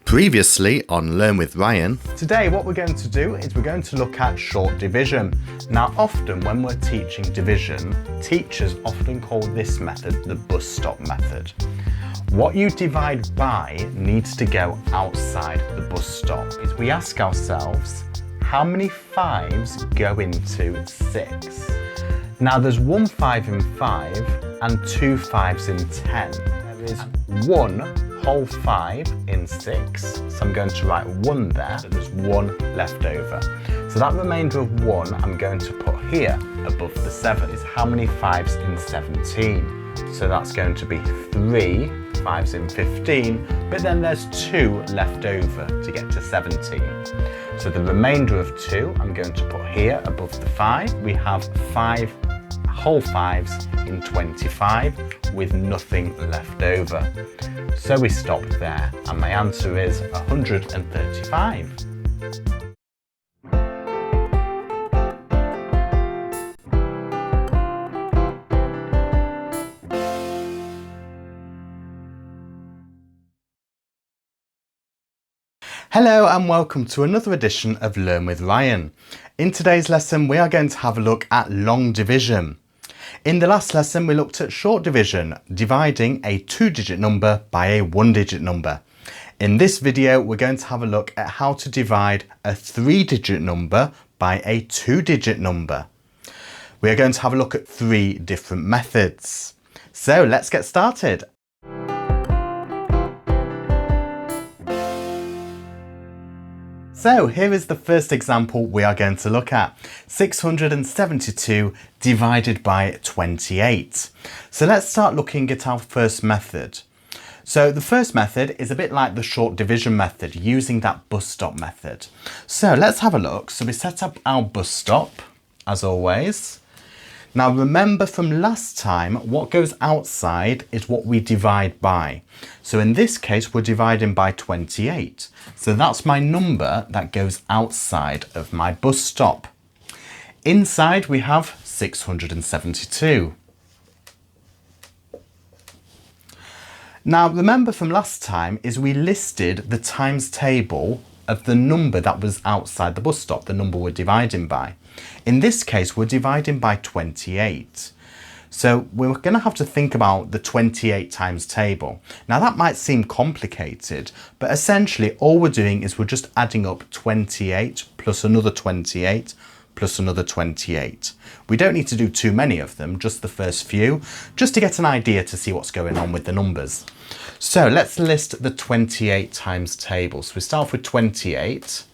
Previously on Learn with Ryan. Today what we're going to do is we're going to look at short division. Now often when we're teaching division, teachers often call this method the bus stop method. What you divide by needs to go outside the bus stop. We ask ourselves, how many 5s go into 6? Now there's 1 5 in 5 and 2 5s in 10. There is 1 whole 5 in 6, so I'm going to write 1 there, so there's 1 left over. So that remainder of 1 I'm going to put here above the 7 is how many 5s in 17. So that's going to be 3 5s in 15, but then there's 2 left over to get to 17. So the remainder of 2 I'm going to put here above the 5. We have 5 whole 5s in 25 with nothing left over. So we stop there and my answer is 135. Hello and welcome to another edition of Learn with Ryan. In today's lesson we are going to have a look at long division. In the last lesson we looked at short division, dividing a 2-digit number by a 1-digit number. In this video we're going to have a look at how to divide a 3-digit number by a 2-digit number. We are going to have a look at 3 different methods. So let's get started. So here is the first example we are going to look at. 672 divided by 28. So let's start looking at our first method. So the first method is a bit like the short division method, using that bus stop method. So let's have a look. So we set up our bus stop, as always. Now remember from last time, what goes outside is what we divide by. So in this case, we're dividing by 28. So that's my number that goes outside of my bus stop. Inside we have 672. Now remember from last time is we listed the times table of the number that was outside the bus stop, the number we're dividing by. In this case, we're dividing by 28. So we're going to have to think about the 28 times table. Now that might seem complicated, but essentially all we're doing is we're just adding up 28 plus another 28 plus another 28. We don't need to do too many of them, just the first few, just to get an idea to see what's going on with the numbers. So let's list the 28 times table. So we start off with 28.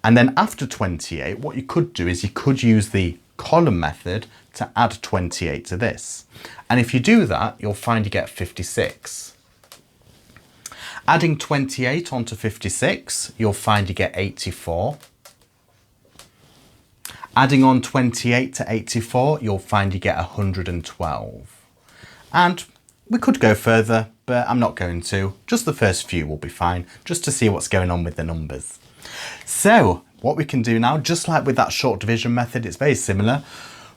And then after 28, what you could do is you could use the column method to add 28 to this. And if you do that, you'll find you get 56. Adding 28 onto 56, you'll find you get 84. Adding on 28 to 84, you'll find you get 112. And we could go further, but I'm not going to. Just the first few will be fine, just to see what's going on with the numbers. So what we can do now, just like with that short division method, it's very similar.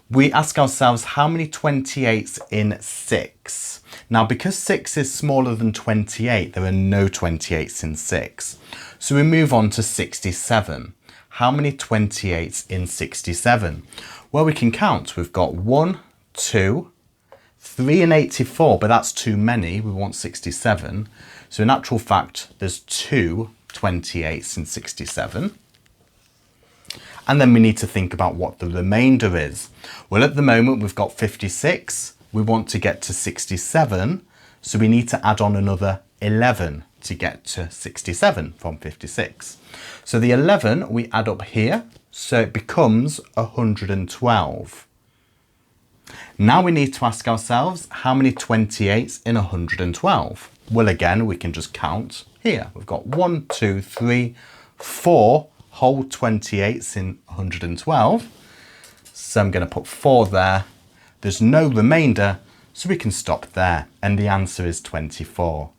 We ask ourselves how many 28s in 6. Now because 6 is smaller than 28, there are no 28s in 6. So we move on to 67. How many 28s in 67? Well, we can count. We've got 1, 2, 3 and 84, but that's too many. We want 67. So in actual fact, there's 2 28s in 67. And then we need to think about what the remainder is. Well, at the moment we've got 56. We want to get to 67. So we need to add on another 11 to get to 67 from 56. So the 11 we add up here. So it becomes 112. Now we need to ask ourselves how many 28s in 112? Well, again, we can just count here. We've got 1, 2, 3, 4 whole 28s in 112. So I'm going to put 4 there. There's no remainder, so we can stop there. And the answer is 24.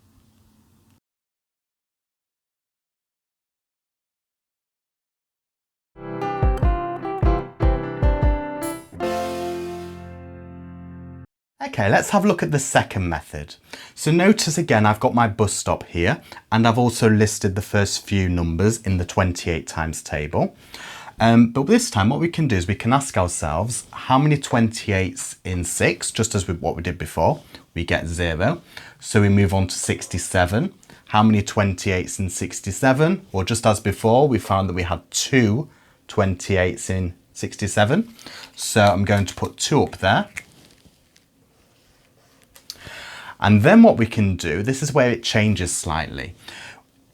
Okay, let's have a look at the second method. So notice again, I've got my bus stop here, and I've also listed the first few numbers in the 28 times table. But this time what we can do is we can ask ourselves how many 28s in 6, just as with what we did before. We get 0. So we move on to 67. How many 28s in 67? Well, just as before, we found that we had 2 28s in 67. So I'm going to put 2 up there. And then what we can do, this is where it changes slightly.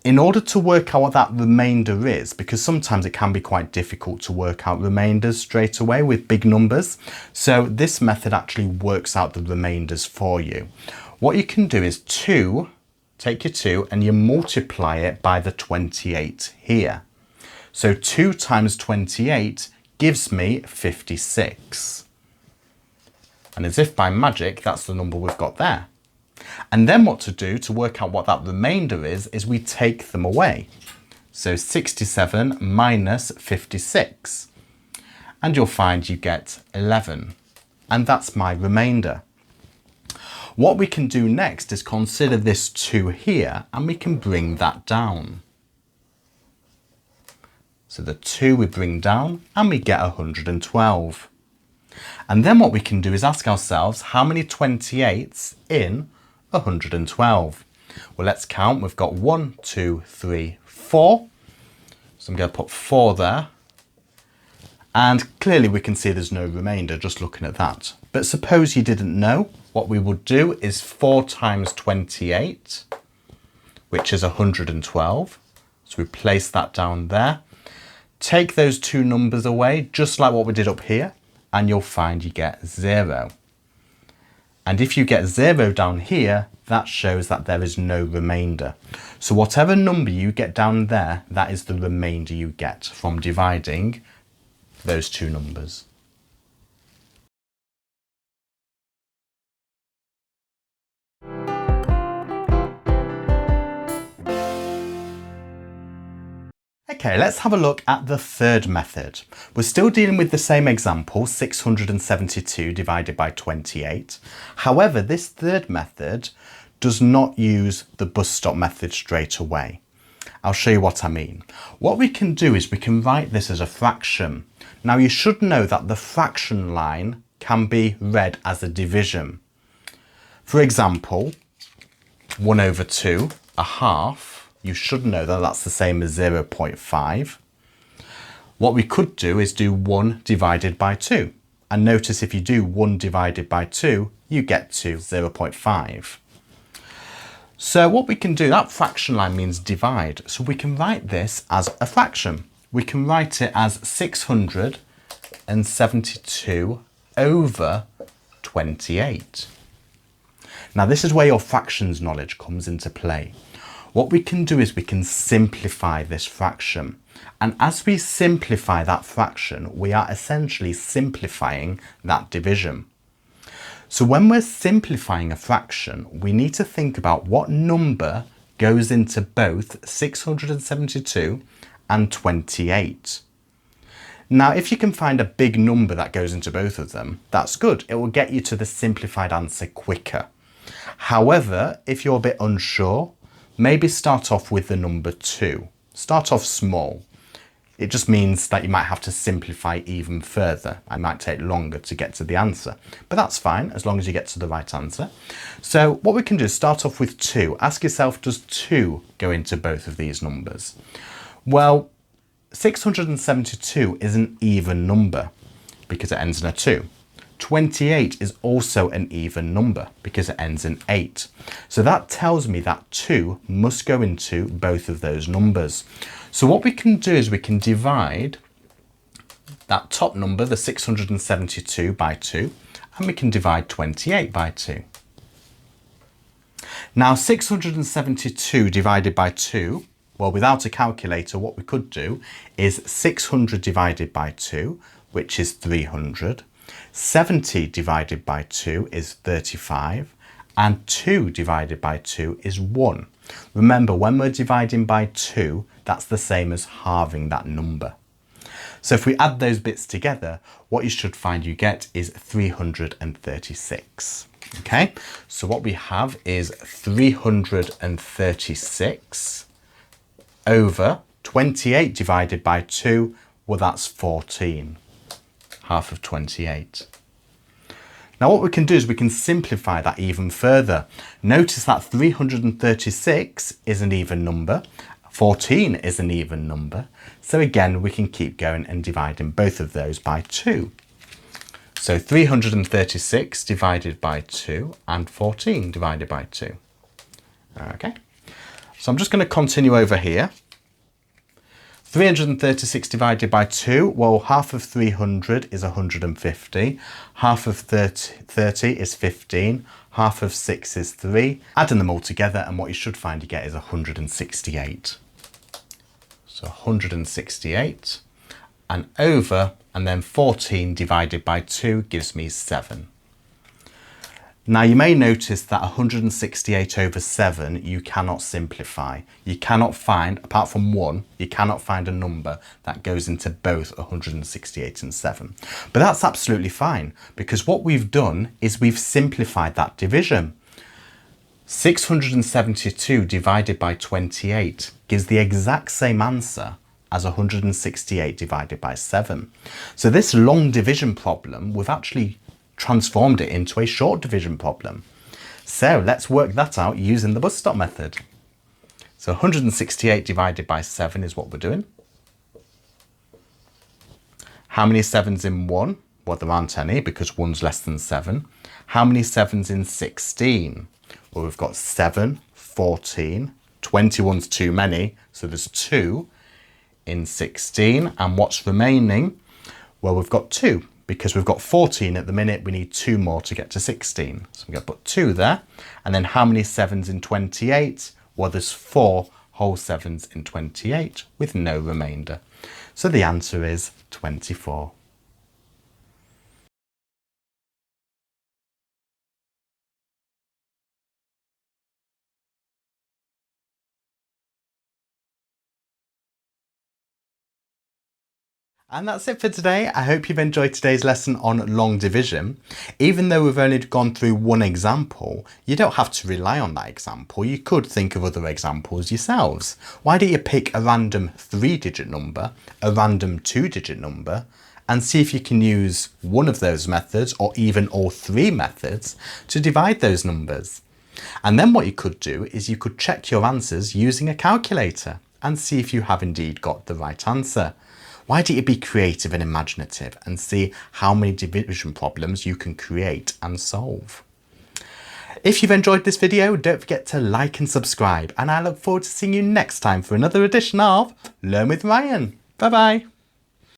In order to work out what that remainder is, because sometimes it can be quite difficult to work out remainders straight away with big numbers. So this method actually works out the remainders for you. What you can do is take your 2 and you multiply it by the 28 here. So 2 times 28 gives me 56. And as if by magic, that's the number we've got there. And then what to do to work out what that remainder is we take them away. So 67 minus 56. And you'll find you get 11. And that's my remainder. What we can do next is consider this 2 here, and we can bring that down. So the 2 we bring down, and we get 112. And then what we can do is ask ourselves how many 28s in 112. Well, let's count. We've got 1, 2, 3, 4. So I'm going to put 4 there. And clearly we can see there's no remainder just looking at that. But suppose you didn't know, what we would do is 4 times 28, which is 112. So we place that down there. Take those 2 numbers away, just like what we did up here, and you'll find you get 0. And if you get 0 down here, that shows that there is no remainder. So whatever number you get down there, that is the remainder you get from dividing those 2 numbers. Okay, let's have a look at the third method. We're still dealing with the same example, 672 divided by 28. However, this third method does not use the bus stop method straight away. I'll show you what I mean. What we can do is we can write this as a fraction. Now you should know that the fraction line can be read as a division. For example, 1 over 2, a half. You should know that that's the same as 0.5. What we could do is do 1 divided by 2. And notice if you do 1 divided by 2, you get to 0.5. So what we can do, that fraction line means divide. So we can write this as a fraction. We can write it as 672 over 28. Now this is where your fractions knowledge comes into play. What we can do is we can simplify this fraction. And as we simplify that fraction, we are essentially simplifying that division. So when we're simplifying a fraction, we need to think about what number goes into both 672 and 28. Now, if you can find a big number that goes into both of them, that's good. It will get you to the simplified answer quicker. However, if you're a bit unsure, maybe start off with the number 2. Start off small. It just means that you might have to simplify even further. It might take longer to get to the answer, but that's fine as long as you get to the right answer. So what we can do is start off with 2. Ask yourself, does 2 go into both of these numbers? Well, 672 is an even number because it ends in a 2. 28 is also an even number because it ends in 8. So that tells me that 2 must go into both of those numbers. So what we can do is we can divide that top number, the 672, by 2, and we can divide 28 by 2. Now 672 divided by 2, well, without a calculator, what we could do is 600 divided by 2, which is 300. 70 divided by 2 is 35, and 2 divided by 2 is 1. Remember, when we're dividing by 2, that's the same as halving that number. So if we add those bits together, what you should find you get is 336. Okay, so what we have is 336 over 28 divided by 2, well that's 14, half of 28. Now what we can do is we can simplify that even further. Notice that 336 is an even number, 14 is an even number, so again we can keep going and dividing both of those by 2. So 336 divided by 2 and 14 divided by 2. Okay, so I'm just going to continue over here. 336 divided by 2, well half of 300 is 150, half of 30 is 15, half of 6 is 3. Adding them all together and what you should find you get is 168. So 168 and over, and then 14 divided by 2 gives me 7. Now you may notice that 168 over 7 you cannot simplify. You cannot find, apart from 1, you cannot find a number that goes into both 168 and 7. But that's absolutely fine, because what we've done is we've simplified that division. 672 divided by 28 gives the exact same answer as 168 divided by 7. So this long division problem, we've actually transformed it into a short division problem. So let's work that out using the bus stop method. So 168 divided by 7 is what we're doing. How many 7s in 1? Well, there aren't any because 1's less than 7. How many 7s in 16? Well, we've got 7, 14, 21's too many, so there's 2 in 16. And what's remaining? Well, we've got 2. Because we've got 14 at the minute, we need 2 more to get to 16. So we're going to put 2 there. And then how many 7s in 28? Well, there's 4 whole 7s in 28 with no remainder. So the answer is 24. And that's it for today. I hope you've enjoyed today's lesson on long division. Even though we've only gone through one example, you don't have to rely on that example. You could think of other examples yourselves. Why don't you pick a random 3-digit number, a random 2-digit number, and see if you can use one of those methods or even all 3 methods to divide those numbers. And then what you could do is you could check your answers using a calculator and see if you have indeed got the right answer. Why don't you be creative and imaginative and see how many division problems you can create and solve? If you've enjoyed this video, don't forget to like and subscribe, and I look forward to seeing you next time for another edition of Learn with Ryan. Bye bye.